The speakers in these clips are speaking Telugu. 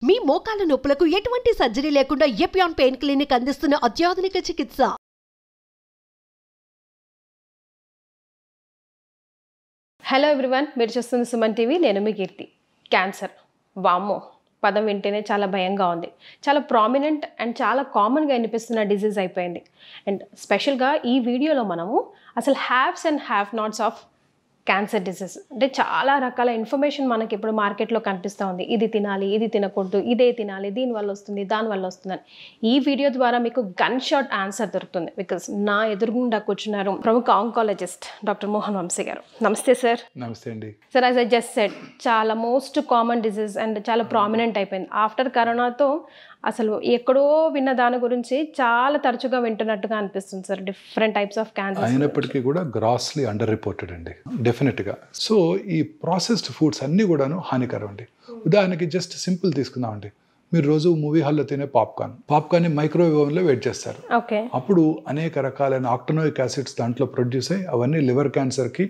మీ మోకాల నొప్పులకు ఎటువంటి సర్జరీ లేకుండా ఎపియాన్ పెయిన్ క్లినిక్ అందిస్తున్న అత్యాధునిక చికిత్స. హలో ఎవ్రీవన్, మీరు చూస్తున్న సుమన్ టీవీ. నేను మీ కీర్తి. క్యాన్సర్, వామ్మో పదం వింటేనే చాలా భయంగా ఉంది. చాలా ప్రామినెంట్ అండ్ చాలా కామన్గా వినిపిస్తున్న డిజీజ్ అయిపోయింది. అండ్ స్పెషల్గా ఈ వీడియోలో మనము అసలు haves and have nots of cancer disease, అంటే చాలా రకాల ఇన్ఫర్మేషన్ మనకి ఇప్పుడు మార్కెట్లో కనిపిస్తూ ఉంది. ఇది తినాలి, ఇది తినకూడదు, ఇదే తినాలి, దీనివల్ల వస్తుంది, దానివల్ల వస్తుందని. ఈ వీడియో ద్వారా మీకు గన్ షాట్ ఆన్సర్ దొరుకుతుంది. బికాస్ నా ఎదురుగుండా కూర్చున్నారు ప్రముఖ ఆంకాలజిస్ట్ డాక్టర్ మోహన్ వంశీ గారు. నమస్తే సార్. నమస్తే అండి. Sir, as I just said, చాలా మోస్ట్ కామన్ డిసీజ్ అండ్ చాలా ప్రామినెంట్ అయిపోయింది. ఆఫ్టర్ కరోనాతో అసలు ఎక్కడో విన్న దాని గురించి చాలా తరచుగా వింటున్నట్టుగా అనిపిస్తుంది sir. Different types of cancer అయినప్పటికీ కూడా గ్రాస్లీ అండర్ రిపోర్టెడ్ అండి, డెఫినెట్గా. సో ఈ ప్రాసెస్డ్ ఫుడ్స్ అన్నీ కూడాను హానికరం అండి. ఉదాహరణకి జస్ట్ సింపుల్ తీసుకుందామండి. మీరు రోజు మూవీ హాల్లో తినే పాప్కార్న్ మైక్రోవేవ్ ఓవెన్లో వెయిట్ చేస్తారు. ఓకే. అప్పుడు అనేక రకాలైన ఆక్టనోయిక్ యాసిడ్స్ దాంట్లో ప్రొడ్యూస్ అయ్యి అవన్నీ లివర్ క్యాన్సర్కి,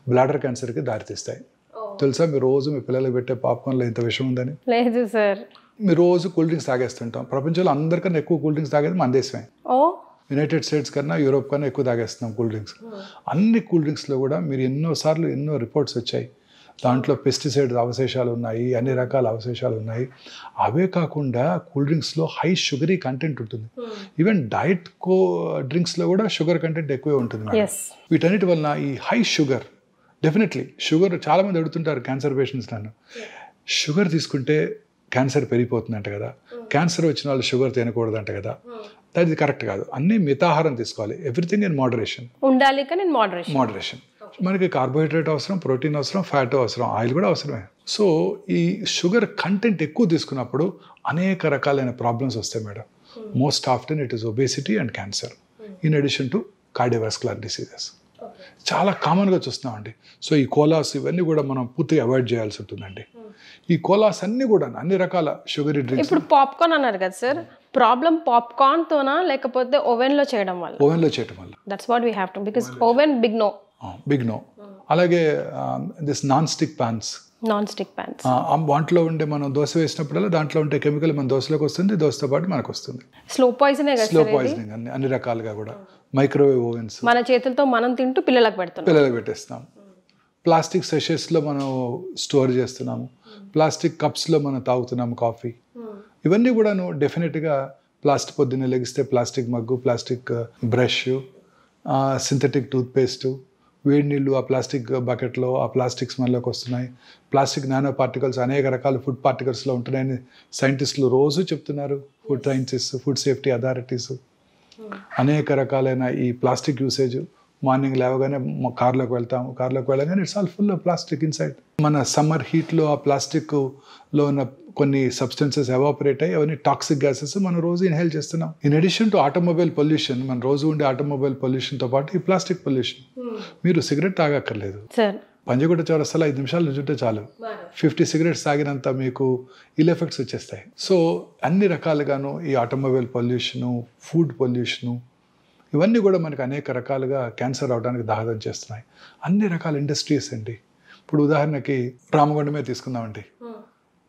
బ్లాడర్ క్యాన్సర్కి దారితీస్తాయి. తెలుసా మీరు రోజు మీ పిల్లలకు పెట్టే పాప్కార్న్లో ఇంత విషయం ఉందని? లేదు సార్. మీరు రోజు కూల్ డ్రింక్స్ తాగేస్తుంటాం. ప్రపంచంలో అందరికన్నా ఎక్కువ కూల్ డ్రింక్స్ తాగేది మన దేశమే. యునైటెడ్ స్టేట్స్ కన్నా, యూరోప్ కన్నా ఎక్కువ తాగేస్తున్నాం కూల్ డ్రింక్స్. అన్ని కూల్ డ్రింక్స్లో కూడా మీరు ఎన్నో రిపోర్ట్స్ వచ్చాయి. దాంట్లో పెస్టిసైడ్స్ అవశేషాలు ఉన్నాయి, అన్ని రకాల అవశేషాలు ఉన్నాయి. అవే కాకుండా కూల్ డ్రింక్స్లో హై షుగరీ కంటెంట్ ఉంటుంది. ఈవెన్ డైట్ డ్రింక్స్లో కూడా షుగర్ కంటెంట్ ఎక్కువే ఉంటుంది. వీటన్నిటి వలన ఈ హై షుగర్, డెఫినెట్లీ షుగర్, చాలామంది అడుగుతుంటారు క్యాన్సర్ పేషెంట్స్ నన్ను, షుగర్ తీసుకుంటే క్యాన్సర్ పెరిగిపోతుందంట కదా, క్యాన్సర్ వచ్చిన వాళ్ళు షుగర్ తినకూడదంట కదా. అది కరెక్ట్ కాదు. అన్నీ మితాహారం తీసుకోవాలి. ఎవ్రీథింగ్ ఇన్ మోడరేషన్ ఉండాలి. కానీ మోడరేషన్. మనకి కార్బోహైడ్రేట్ అవసరం, ప్రోటీన్ అవసరం, ఫ్యాట్ అవసరం, ఆయిల్ కూడా అవసరమే. సో ఈ షుగర్ కంటెంట్ ఎక్కువ తీసుకున్నప్పుడు అనేక రకాలైన ప్రాబ్లమ్స్ వస్తాయి madam. Most often it is obesity and cancer, in addition to cardiovascular diseases. చాలా కామన్గా చూస్తున్నామండి. సో ఈ కోలాస్ ఇవన్నీ కూడా మనం పూర్తిగా అవాయిడ్ చేయాల్సి ఉంటుందండి. ఈ కోలాస్ అన్ని కూడా అన్ని రకాల షుగరీ డ్రింక్స్. ఇప్పుడు పాప్కార్న్ అన్నారు కదా సార్, ప్రాబ్లం పాప్కార్న్ తోనా లేకపోతే ఓవెన్ లో చేయడం వల్ల? ఓవెన్లో చేయడం వల్ల. That's what we have to, because oven big no. అలాగే దిస్ నాన్ స్టిక్ ప్యాన్స్, వాటిలో ఉండే మనం దోశ వేసినప్పుడల్లా దాంట్లో ఉండే కెమికల్ మన దోశలోకి వస్తుంది, దోశతో పాటు మనకు వస్తుంది. స్లో పాయిజనింగ్ అన్ని రకాలుగా కూడా. మైక్రోవేవ్ ఓవెన్స్ మన చేతులతో మనం తింటూ పిల్లలకు పెట్టేస్తున్నాం. ప్లాస్టిక్ సెషెస్లో మనం స్టోర్ చేస్తున్నాము, ప్లాస్టిక్ కప్స్లో మనం తాగుతున్నాము కాఫీ. ఇవన్నీ కూడాను డెఫినెట్గా పొద్దున్నే లెగిస్తే plastic mug, plastic brush, synthetic toothpaste, వేడి నీళ్ళు ఆ ప్లాస్టిక్ బకెట్లో ఆ ప్లాస్టిక్ స్మెల్లోకి వస్తున్నాయి. ప్లాస్టిక్ నానో పార్టికల్స్ అనేక రకాల ఫుడ్ పార్టికల్స్లో ఉంటున్నాయని సైంటిస్టులు రోజు చెప్తున్నారు. Food scientist, food safety authorities అనేక రకాలైన ఈ ప్లాస్టిక్ యూసేజ్. మార్నింగ్ లేవగానే కార్లోకి వెళ్ళగానే it's all full of plastic inside. మన సమ్మర్ హీట్లో ఆ ప్లాస్టిక్లో ఉన్న కొన్ని సబ్స్టెన్సెస్ ఎవాపరేట్ అయ్యి అవన్నీ టాక్సిక్ గ్యాసెస్ మనం రోజు ఇన్హేల్ చేస్తున్నాం. In addition to automobile pollution, మన రోజు ఉండే ఆటోమొబైల్ పొల్యూషన్తో పాటు ఈ ప్లాస్టిక్ పొల్యూషన్. మీరు సిగరెట్ తాగక్కర్లేదు, పంజగుట్ట చౌరస్తాలో 5 నిమిషాలు నిల్చుంటే చాలు, 50 సిగరెట్స్ తాగినంత మీకు ఇల్ ఎఫెక్ట్స్ వచ్చేస్తాయి. సో అన్ని రకాలుగాను ఈ ఆటోమొబైల్ పొల్యూషను, ఫుడ్ పొల్యూషను, ఇవన్నీ కూడా మనకు అనేక రకాలుగా క్యాన్సర్ అవడానికి దోహదం చేస్తున్నాయి. అన్ని రకాల ఇండస్ట్రీస్ అండి. ఇప్పుడు ఉదాహరణకి రామగుండమే తీసుకుందామండి.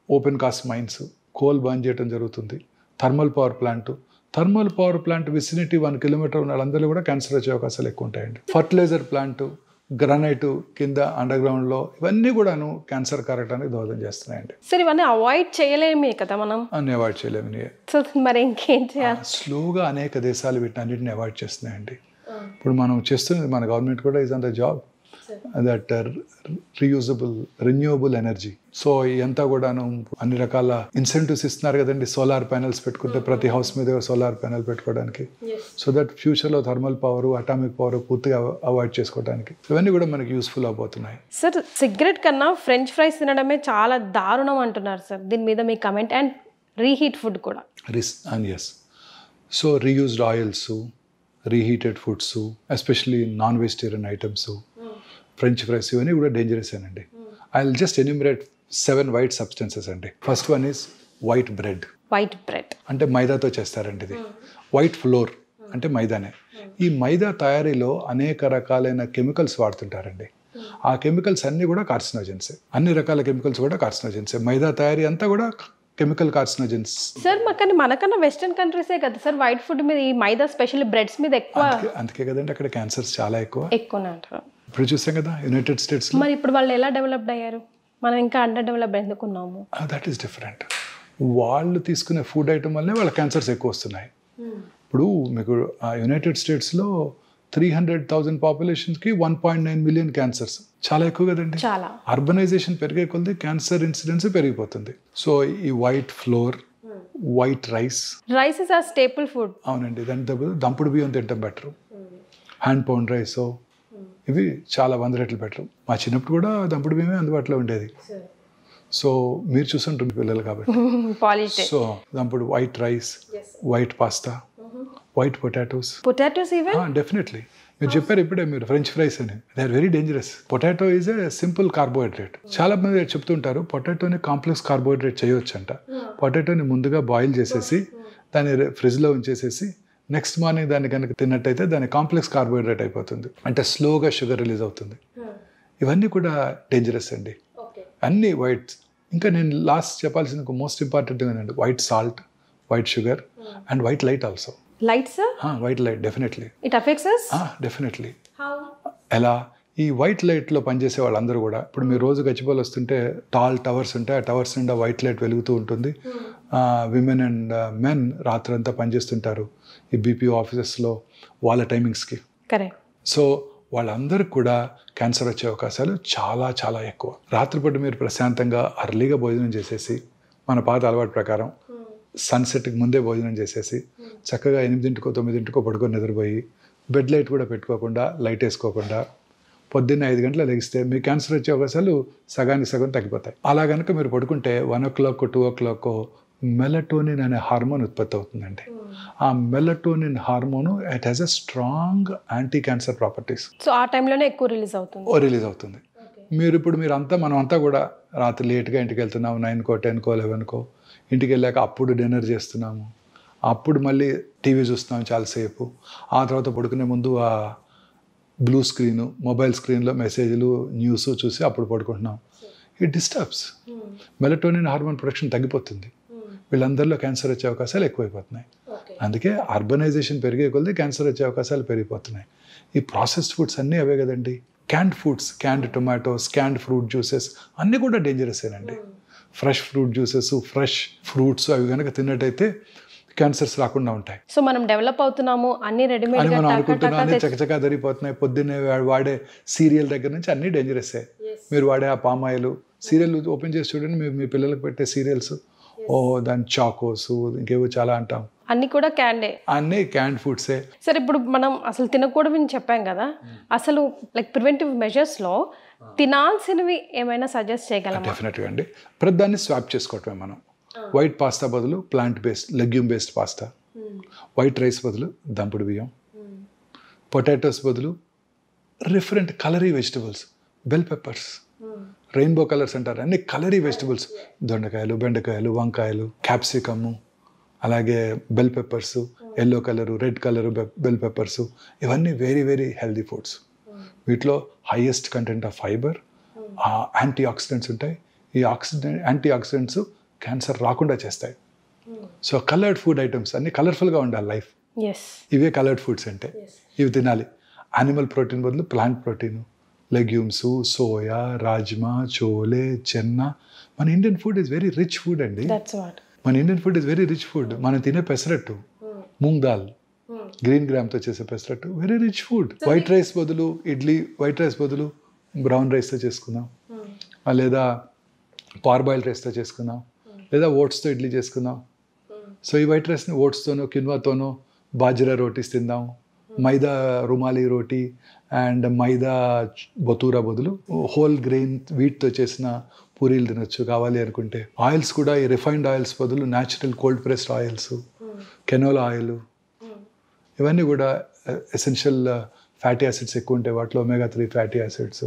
Open cast mines, coal burn చేయడం జరుగుతుంది. Thermal power plant vicinity 1 kilometre ఉన్న వాళ్ళందరూ కూడా క్యాన్సర్ వచ్చే అవకాశాలు ఎక్కువ ఉంటాయండి. ఫర్టిలైజర్ ప్లాంట్, గ్రానైట్ కింద అండర్ గ్రౌండ్లో, ఇవన్నీ కూడాను క్యాన్సర్ కారటానికి దోహదం చేస్తున్నాయండి. సరే, ఇవన్నీ అవాయిడ్ చేయలేమే కదా మనం? అన్ని అవాయిడ్ చేయలేము. మరి ఇంకేం చేయాలి? స్లోగా అనేక దేశాలు వీటిని అన్నింటిని అవాయిడ్ చేస్తున్నాయండి. ఇప్పుడు మనం చేస్తున్నది, మన గవర్నమెంట్ కూడా is on the job that renewable energy. So ఇదంతా కూడాను అన్ని రకాల ఇన్సెంటివ్స్ ఇస్తున్నారు కదండి. సోలార్ ప్యానెల్స్ పెట్టుకుంటే ప్రతి హౌస్ మీద సోలార్ ప్యానెల్ పెట్టుకోవడానికి, సో దట్ ఫ్యూచర్లో థర్మల్ పవర్, అటామిక్ పవర్ పూర్తిగా అవాయిడ్ చేసుకోవడానికి. ఇవన్నీ కూడా మనకి యూస్ఫుల్ అవబోతున్నాయి. సార్, సిగరెట్ కన్నా ఫ్రెంచ్ ఫ్రైస్ తినడమే చాలా దారుణం అంటున్నారు సార్. దీని మీద మీ కమెంట్? అండ్ రీహీట్ ఫుడ్ కూడా. Yes. So reused oils, reheated foods, especially non vegetarian items, French fries, ఇవన్నీ కూడా డేంజరస్ అండి. I will just enumerate 7 white substances అండి. First one is white bread అంటే మైదాతో చేస్తారండి. ఇది వైట్ ఫ్లోర్ అంటే మైదానే. ఈ మైదా తయారీలో అనేక రకాలైన కెమికల్స్ వాడుతుంటారండి. ఆ కెమికల్స్ అన్నీ కూడా కార్సినోజెన్సే. అన్ని రకాల కెమికల్స్ కూడా కార్సినోజెన్సే. మైదా తయారీ అంతా కూడా కెమికల్ కార్సినోజన్స్. సార్ కానీ మనకన్నా వెస్టర్న్ కంట్రీసే కదా సార్ వైట్ ఫుడ్ మీద ఈ మైదా స్పెషల్ బ్రెడ్స్ మీద ఎక్కువ. అందుకే కదండి అక్కడ క్యాన్సర్స్ చాలా ఎక్కువనే అంటారు. ఇప్పుడు చూసాం కదా యునైటెడ్ స్టేట్స్. మరి ఇప్పుడు వాళ్ళు ఎలా డెవలప్డ్ అయ్యారు, మనం ఇంకా అండర్ డెవలప్ ఎందుకున్నాము? That is different. వాళ్ళు తీసుకునే ఫుడ్ ఐటమ్ వల్లనే వాళ్ళ క్యాన్సర్స్ ఎక్కువ వస్తున్నాయి. ఇప్పుడు మీకు యునైటెడ్ స్టేట్స్లో 300,000 పాపులేషన్కి 1.9 మిలియన్ క్యాన్సర్స్, చాలా ఎక్కువ కదండి. చాలా. అర్బనైజేషన్ పెరిగే కొద్దీ క్యాన్సర్ ఇన్సిడెన్స్ పెరిగిపోతుంది. సో ఈ white flour, white rice is ఆ స్టేపుల్ ఫుడ్. అవునండి. దాని దంపుడు బియ్యం తింటాం బెటర్, హ్యాండ్ పౌండ్ రైస్, ఇవి చాలా 100 రెట్లు బెటర్. మా చిన్నప్పుడు కూడా దంపుడు బియ్యమే అందుబాటులో ఉండేది. సో మీరు చూసుంటుంది పిల్లలు కాబట్టి. సో దంపుడు white rice, white pasta, white potatoes. Definitely. మీరు చెప్పారు ఇప్పుడే మీరు ఫ్రెంచ్ ఫ్రైస్ అని, they are very dangerous. Potato is a simple carbohydrate. చాలా మంది చెప్తుంటారు పొటాటోని కాంప్లెక్స్ కార్బోహైడ్రేట్ చేయొచ్చు అంట. పొటాటోని ముందుగా బాయిల్ చేసేసి దాన్ని ఫ్రిడ్జ్లో ఉంచేసేసి నెక్స్ట్ మార్నింగ్ దాన్ని కనుక తిన్నట్టయితే దాని కాంప్లెక్స్ కార్బోహైడ్రేట్ అయిపోతుంది, అంటే స్లోగా షుగర్ రిలీజ్ అవుతుంది. ఇవన్నీ కూడా డేంజరస్ అండి, అన్ని వైట్. ఇంకా నేను లాస్ట్ చెప్పాల్సిన మోస్ట్ ఇంపార్టెంట్ అండి, white salt, white sugar and white light also. Light sir? White light definitely it affects us. Definitely. ఎలా? ఈ వైట్ లైట్లో పనిచేసే వాళ్ళందరూ కూడా ఇప్పుడు మీరు రోజు గచ్చిపోలు వస్తుంటే టాల్ టవర్స్ ఉంటాయి, ఆ టవర్స్ నిండా వైట్ లైట్ వెలుగుతూ ఉంటుంది. విమెన్ అండ్ మెన్ రాత్రంతా పనిచేస్తుంటారు ఈ బీపీఓ ఆఫీసెస్లో వాళ్ళ టైమింగ్స్కి. కరెక్ట్. సో వాళ్ళందరికీ కూడా క్యాన్సర్ వచ్చే అవకాశాలు చాలా చాలా ఎక్కువ. రాత్రిపూట మీరు ప్రశాంతంగా అర్లీగా భోజనం చేసేసి, మన పాత అలవాటు ప్రకారం సన్సెట్కి ముందే భోజనం చేసేసి చక్కగా 8 9 పడుకొని నిద్రపోయి బెడ్ లైట్ కూడా పెట్టుకోకుండా, లైట్ వేసుకోకుండా పొద్దున్న 5 గంటల లెగిస్తే మీ క్యాన్సర్ వచ్చే అవకాశాలు సగానికి సగం తగ్గిపోతాయి. అలా కనుక మీరు పడుకుంటే 1 o'clock 2 o'clock మెలటోనిన్ అనే హార్మోన్ ఉత్పత్తి అవుతుందండి. ఆ melatonin hormone it has a strong anti cancer properties. So ఆ టైంలోనే ఎక్కువ రిలీజ్ అవుతుంది. మనం అంతా కూడా రాత్రి లేట్గా ఇంటికి వెళ్తున్నాము, 9కో 10కో 11కో. ఇంటికి వెళ్ళాక అప్పుడు డిన్నర్ చేస్తున్నాము, అప్పుడు మళ్ళీ టీవీ చూస్తున్నాము చాలాసేపు. ఆ తర్వాత పడుకునే ముందు ఆ బ్లూ స్క్రీను, మొబైల్ స్క్రీన్లో మెసేజ్లు, న్యూస్ చూసి అప్పుడు పడుకుంటున్నాం. It disturbs melatonin hormone production తగ్గిపోతుంది. వీళ్ళందరిలో క్యాన్సర్ వచ్చే అవకాశాలు ఎక్కువైపోతున్నాయి. అందుకే అర్బనైజేషన్ పెరిగే కొద్దీ క్యాన్సర్ వచ్చే అవకాశాలు పెరిగిపోతున్నాయి. ఈ ప్రాసెస్డ్ ఫుడ్స్ అన్నీ అవే కదండి. Canned foods, canned tomatoes, canned fruit juices అన్నీ కూడా డేంజరసేనండి. Fresh fruit juices, fresh fruits అవి కనుక తిన్నట్టయితే క్యాన్సర్స్ రాకుండా ఉంటాయి. సో మనం డెవలప్ అవుతున్నాము, అన్ని రెడీమేడ్ అని మనం అనుకుంటున్నాం, అన్ని చకచకా జరిగిపోతున్నాయి. పొద్దున్నే వాడే సీరియల్ దగ్గర నుంచి అన్నీ డేంజరసే. మీరు వాడే ఆ పామాయిల్ సీరియల్ ఓపెన్ చేసి చూడండి, మీ పిల్లలకు పెట్టే సీరియల్స్, దాని చాకోస్, ఇంకేవో చాలా అంటాం, అన్ని కూడా క్యాండే, అన్నీ క్యాండ్ ఫుడ్సే. సరే ఇప్పుడు మనం అసలు తినకూడదని చెప్పాం కదా, అసలు లైక్ ప్రివెంటివ్ మెజర్స్లో తినాల్సినవి ఏమైనా సజెస్ట్ చేయగలమా? డెఫినెట్గా అండి. ప్రతిదాన్ని స్వాప్ చేసుకోవటమే మనం. వైట్ పాస్తా బదులు plant based legume based pasta, white rice బదులు దంపుడు బియ్యం, పొటాటోస్ బదులు డిఫరెంట్ కలరీ vegetables, bell peppers, rainbow colours అంటారు, అన్ని కలరీ వెజిటబుల్స్, దొండకాయలు, బెండకాయలు, వంకాయలు, క్యాప్సికము, అలాగే bell peppers, yellow colour, red colour bell peppers, ఇవన్నీ వెరీ వెరీ హెల్దీ ఫుడ్స్. వీటిలో highest content of fibre, antioxidants ఉంటాయి. ఈ యాంటీ ఆక్సిడెంట్స్ క్యాన్సర్ రాకుండా చేస్తాయి. సో కలర్డ్ ఫుడ్ ఐటమ్స్ అన్ని కలర్ఫుల్గా ఉండాలి లైఫ్. ఇవే కలర్డ్ ఫుడ్స్ అంటే ఇవి తినాలి. యానిమల్ ప్రోటీన్ బదులు plant protein, legumes, soya, rajma, chole, chana. మన Indian food is very rich food అండి. Very rich food. మనం తినే పెసరట్టు, మూంగ్ దాల్, గ్రీన్ గ్రామ్తో చేసే pesarattu, very rich food. White rice బదులు ఇడ్లీ, వైట్ రైస్ బదులు బ్రౌన్ రైస్తో చేసుకుందాం, లేదా పార్బాయిల్ రైస్తో చేసుకుందాం, లేదా ఓట్స్తో ఇడ్లీ చేసుకుందాం. సో ఈ వైట్ రైస్ని ఓట్స్తోనో కిన్వాతోనో బాజ్రా రోటీస్ తిందాం. మైదా రుమాలి రోటీ అండ్ మైదా బతూరా బదులు హోల్ గ్రెయిన్ వీట్తో చేసిన పూరీలు తినొచ్చు కావాలి అనుకుంటే. ఆయిల్స్ కూడా ఈ రిఫైన్డ్ ఆయిల్స్ బదులు natural cold pressed oils, canola oil, ఇవన్నీ కూడా ఎసెన్షియల్ ఫ్యాటీ యాసిడ్స్ ఎక్కువ ఉంటాయి వాటిలో, omega-3 ఫ్యాటీ యాసిడ్స్.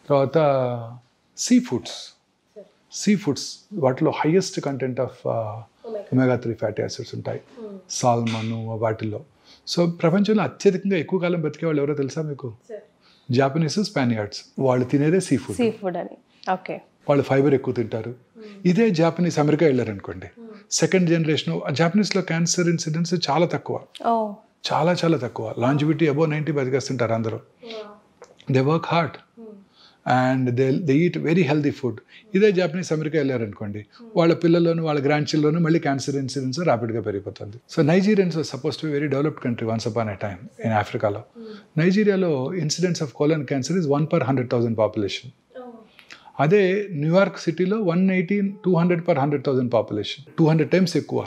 తర్వాత సీ ఫుడ్స్ వాటిలో highest content of omega-3 fatty acids ఉంటాయి, సాల్మన్ వాటిల్లో. సో ప్రపంచంలో అత్యధికంగా ఎక్కువ కాలం బతికే వాళ్ళు ఎవరో తెలుసా మీకు? జాపనీస్, స్పానియార్డ్స్. వాళ్ళు తినేదే సీ ఫుడ్ అని. ఓకే. వాళ్ళు ఫైబర్ ఎక్కువ తింటారు, ఇదే జాపనీస్ అమెరికా వెళ్ళారనుకోండి, సెకండ్ జనరేషన్ జాపనీస్లో క్యాన్సర్ ఇన్సిడెన్స్ చాలా తక్కువ, చాలా చాలా తక్కువ. లాంజివిటీ అబౌవ్ 90 బతికేస్తుంటారు అందరూ. They work hard and they eat very healthy food. ఇదే జాపనీస్ అమెరికా వెళ్ళారనుకోండి, వాళ్ళ పిల్లల్లోనూ వాళ్ళ గ్రాండ్ చిల్డ్రన్ మళ్ళీ క్యాన్సర్ ఇన్సిడెన్స్ ర్యాపిడ్గా పెరిగిపోతుంది. So Nigerians suppose to very developed country once upon a time in ఆఫ్రికాలో. నైజీరియాలో incidence of colon cancer is 1/100,000 population. అదే న్యూయార్క్ సిటీలో 180-200/100,000 పాపులేషన్, 200 టైమ్స్ ఎక్కువ.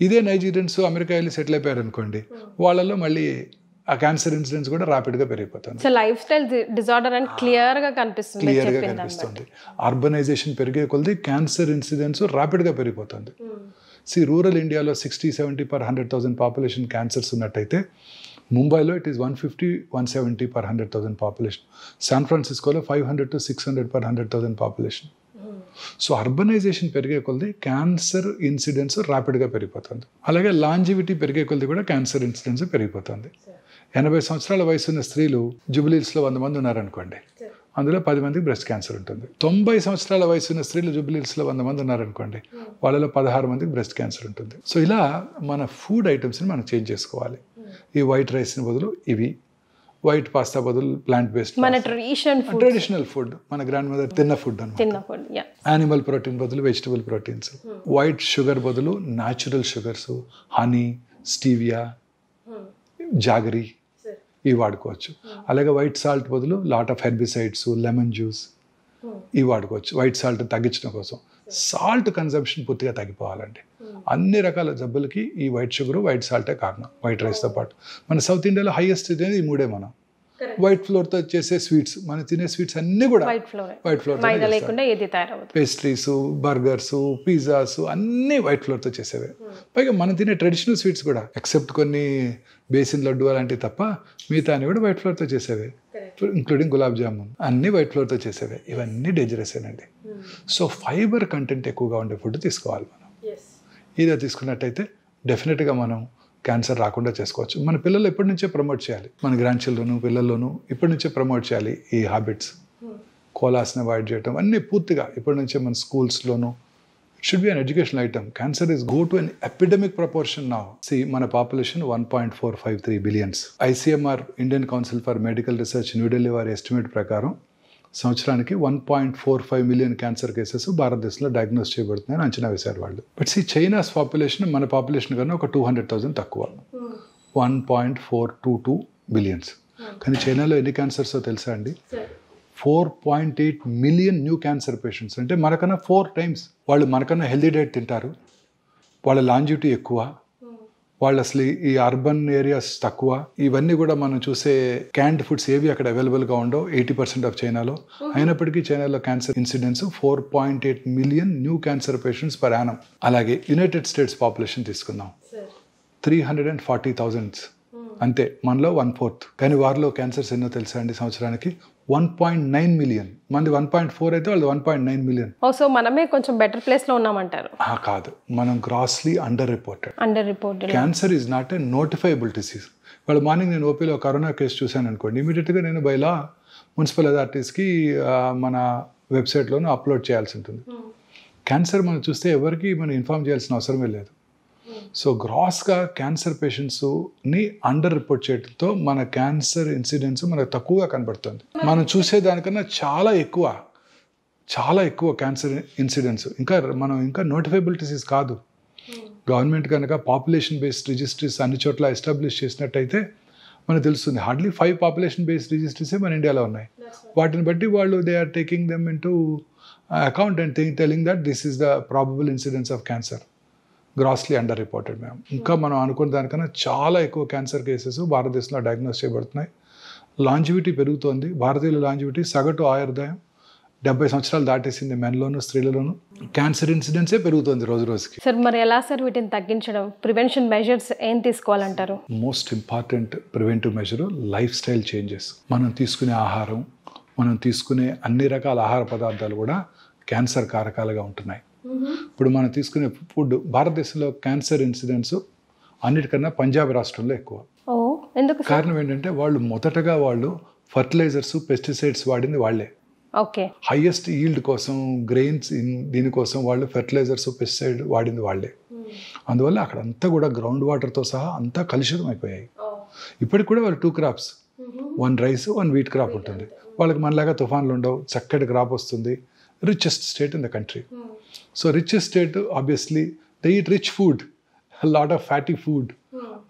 ఇదే నైజీరియన్స్ అమెరికా వెళ్ళి సెటిల్ అయిపోయారు అనుకోండి, వాళ్ళలో మళ్ళీ ఆ క్యాన్సర్ ఇన్సిడెన్స్ కూడా ర్యాపిడ్గా పెరిగిపోతుంది. సో లైఫ్ స్టైల్ డిజార్డర్ అని క్లియర్గా కనిపిస్తుంది. అర్బనైజేషన్ పెరిగే కొలది క్యాన్సర్ ఇన్సిడెన్స్ ర్యాపిడ్గా పెరిగిపోతుంది. రూరల్ ఇండియాలో 60-70/100,000 పాపులేషన్ క్యాన్సర్స్ ఉన్నట్టయితే ముంబైలో ఇట్ ఈస్ 150-170/100,000 పాపులేషన్. శాన్ ఫ్రాన్సిస్కోలో 500-600/100,000 పాపులేషన్. సో అర్బనైజేషన్ పెరిగే కొలది క్యాన్సర్ ఇన్సిడెన్స్ ర్యాపిడ్గా పెరిగిపోతుంది. అలాగే లాంజివిటీ పెరిగే కొలది కూడా క్యాన్సర్ ఇన్సిడెన్స్ పెరిగిపోతుంది. 80 సంవత్సరాల వయసున్న స్త్రీలు జూబిలీస్లో 100 మంది ఉన్నారనుకోండి, అందులో 10 మందికి బ్రెస్ట్ క్యాన్సర్ ఉంటుంది. 90 సంవత్సరాల వయసున్న స్త్రీలు జూబిలీస్లో 100 మంది ఉన్నారనుకోండి, వాళ్ళలో 16 మందికి బ్రెస్ట్ క్యాన్సర్ ఉంటుంది. సో ఇలా మన ఫుడ్ ఐటమ్స్ని మనం చేంజ్ చేసుకోవాలి. ఈ వైట్ రైస్ని బదులు ఇవి, వైట్ పాస్తా బదులు ప్లాంట్ బేస్డ్, మన ట్రెడిషనల్ ఫుడ్, మన గ్రాండ్ మదర్ తిన్న ఫుడ్ అన్నమాట. యానిమల్ ప్రోటీన్ బదులు వెజిటబుల్ ప్రోటీన్స్, వైట్ షుగర్ బదులు natural sugars, honey, stevia, jaggery ఇవి వాడుకోవచ్చు. అలాగే వైట్ సాల్ట్ బదులు lot of herbicides, lemon juice ఇవి వాడుకోవచ్చు వైట్ సాల్ట్ తగ్గించడం కోసం. సాల్ట్ కన్సంప్షన్ పూర్తిగా తగ్గిపోవాలండి. అన్ని రకాల జబ్బులకి ఈ వైట్ షుగర్, వైట్ సాల్టే కారణం, వైట్ రైస్తో పాటు. మన సౌత్ ఇండియాలో హైయెస్ట్ అనేది ఈ మూడే. మనం వైట్ ఫ్లోర్తో చేసే స్వీట్స్, మనం తినే స్వీట్స్ అన్నీ కూడా white flour, pastries, burgers, pizzas అన్నీ వైట్ ఫ్లోర్తో చేసేవే. పైగా మనం తినే ట్రెడిషనల్ స్వీట్స్ కూడా ఎక్సెప్ట్ కొన్ని బేసిన్ లడ్డు అలాంటివి తప్ప మిగతా అన్ని కూడా వైట్ ఫ్లోర్తో చేసేవే, ఇంక్లూడింగ్ గులాబ్ జామున్ అన్నీ వైట్ ఫ్లోర్తో చేసేవే. ఇవన్నీ డేంజరసేనండి. సో ఫైబర్ కంటెంట్ ఎక్కువగా ఉండే ఫుడ్ తీసుకోవాలి మనం. ఇదే తీసుకున్నట్టయితే డెఫినెట్గా మనం క్యాన్సర్ రాకుండా చేసుకోవచ్చు. మన పిల్లలు ఇప్పటి నుంచే ప్రమోట్ చేయాలి, మన గ్రాండ్ చిల్డ్రన్ పిల్లల్లోనూ ఇప్పటి నుంచే ప్రమోట్ చేయాలి ఈ హ్యాబిట్స్. కోలాస్ని అవాయిడ్ చేయటం అన్నీ పూర్తిగా ఇప్పటి నుంచే మన స్కూల్స్లోనూ. It should be an educational item. Cancer is go to an epidemic proportion now. మన population 1.453 billions. ICMR, Indian council for medical research, New Delhi వారి ఎస్టిమేట్ ప్రకారం సంవత్సరానికి 1.45 మిలియన్ క్యాన్సర్ కేసెస్ భారతదేశంలో డయాగ్నోస్ చేయబడుతున్నాయని అంచనా వేశారు వాళ్ళు. బట్ చైనాస్ పాపులేషన్ మన పాపులేషన్ కన్నా ఒక 200,000 తక్కువ, 1.422 బిలియన్స్. కానీ చైనాలో ఎన్ని క్యాన్సర్స్ తెలుసా అండి? 4.8 మిలియన్ న్యూ క్యాన్సర్ పేషెంట్స్. అంటే మనకన్నా 4 times. వాళ్ళు మనకన్నా హెల్దీ డైట్ తింటారు, వాళ్ళ లాంజివిటీ ఎక్కువ, వాళ్ళు అసలు ఈ అర్బన్ ఏరియాస్ తక్కువ. ఇవన్నీ కూడా మనం చూసే క్యాండ్ ఫుడ్స్ ఏవి అక్కడ అవైలబుల్గా ఉండవు 80% ఆఫ్ చైనాలో. అయినప్పటికీ చైనాలో cancer incidence 4.8 million new cancer patients per annum. అలాగే యునైటెడ్ స్టేట్స్ పాపులేషన్ తీసుకుందాం, 340,000 అంతే, మనలో 1/4. కానీ వారిలో క్యాన్సర్స్ ఎన్నో తెలుసా అండి? సంవత్సరానికి 1.9 మిలియన్. మనది 1.4 అయితే వాళ్ళు 1.9 మిలియన్. సో మనమే కొంచెం బెటర్ ప్లేస్ లో ఉన్నామంటారు? కాదు, మనం grossly under reported. Cancer is not a notifiable disease. వాళ్ళు మార్నింగ్ నేను ఓపీలో కరోనా కేసు చూశాను అనుకోండి, ఇమీడియట్గా నేను బైలా మున్సిపల్ అథారిటీస్కి మన వెబ్సైట్లోనూ అప్లోడ్ చేయాల్సి ఉంటుంది. క్యాన్సర్ మనం చూస్తే ఎవరికి మనం ఇన్ఫార్మ్ చేయాల్సిన అవసరమే లేదు. సో గ్రాస్గా క్యాన్సర్ పేషెంట్స్ని అండర్ రిపోర్ట్ చేయడంతో మన క్యాన్సర్ ఇన్సిడెన్స్ మనకు తక్కువగా కనబడుతుంది. మనం చూసేదానికన్నా చాలా ఎక్కువ క్యాన్సర్ ఇన్సిడెన్స్. మనం ఇంకా నోటిఫైబుల్ డిసీజ్ కాదు. గవర్నమెంట్ కనుక పాపులేషన్ బేస్డ్ రిజిస్ట్రీస్ అన్ని చోట్ల ఎస్టాబ్లిష్ చేసినట్టయితే మనకు తెలుస్తుంది. హార్డ్లీ 5 పాపులేషన్ బేస్డ్ రిజిస్ట్రీసే మన ఇండియాలో ఉన్నాయి. వాటిని బట్టి వాళ్ళు they are taking them into account and telling that this is the probable incidence of cancer. Grossly under reported మేము. ఇంకా మనం అనుకున్న దానికన్నా చాలా ఎక్కువ క్యాన్సర్ కేసెస్ భారతదేశంలో డయాగ్నోస్ చేయబడుతున్నాయి. లాంజివిటీ పెరుగుతోంది. భారతీయుల లాంజివిటీ సగటు ఆయుర్దాయం 70 సంవత్సరాలు దాటేసింది మెన్లోను స్త్రీలలోను. క్యాన్సర్ ఇన్సిడెన్సే పెరుగుతుంది రోజు రోజుకి. సార్ మరి ఎలా సార్ వీటిని తగ్గించడం? ప్రివెన్షన్ మెజర్స్ ఏం తీసుకోవాలంటారు? Most important preventive measure lifestyle changes. మనం తీసుకునే ఆహారం, మనం తీసుకునే అన్ని రకాల ఆహార పదార్థాలు కూడా క్యాన్సర్ కారకాలుగా ఉంటున్నాయి. ఇప్పుడు మనం తీసుకునే ఫుడ్, భారతదేశంలో క్యాన్సర్ ఇన్సిడెన్స్ అన్నిటికన్నా పంజాబ్ రాష్ట్రంలో ఎక్కువ. ఎందుకు? కారణం ఏంటంటే వాళ్ళు మొదటగా ఫర్టిలైజర్స్, పెస్టిసైడ్స్ వాడింది వాళ్ళే. ఓకే. హైయెస్ట్ ఈల్డ్ కోసం గ్రెయిన్స్ దీనికోసం వాళ్ళు ఫెర్టిలైజర్స్ పెస్టిసైడ్ వాడింది వాళ్ళే. అందువల్ల అక్కడంతా కూడా గ్రౌండ్ వాటర్తో సహా అంతా కలుషితం అయిపోయాయి. ఇప్పటికి కూడా వాళ్ళు 2 crops, 1 rice 1 wheat crop ఉంటుంది. వాళ్ళకి మనలాగా తుఫాన్లు ఉండవు, చక్కటి క్రాప్ వస్తుంది. Richest state in the country. So richest state obviously they eat rich food, lot of fatty food,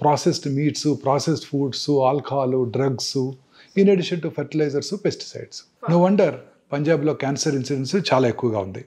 processed meats, processed foods, alcohol, drugs, in addition to fertilisers, pesticides. No wonder పంజాబ్లో క్యాన్సర్ ఇన్సిడెన్స్ చాలా ఎక్కువగా ఉంది.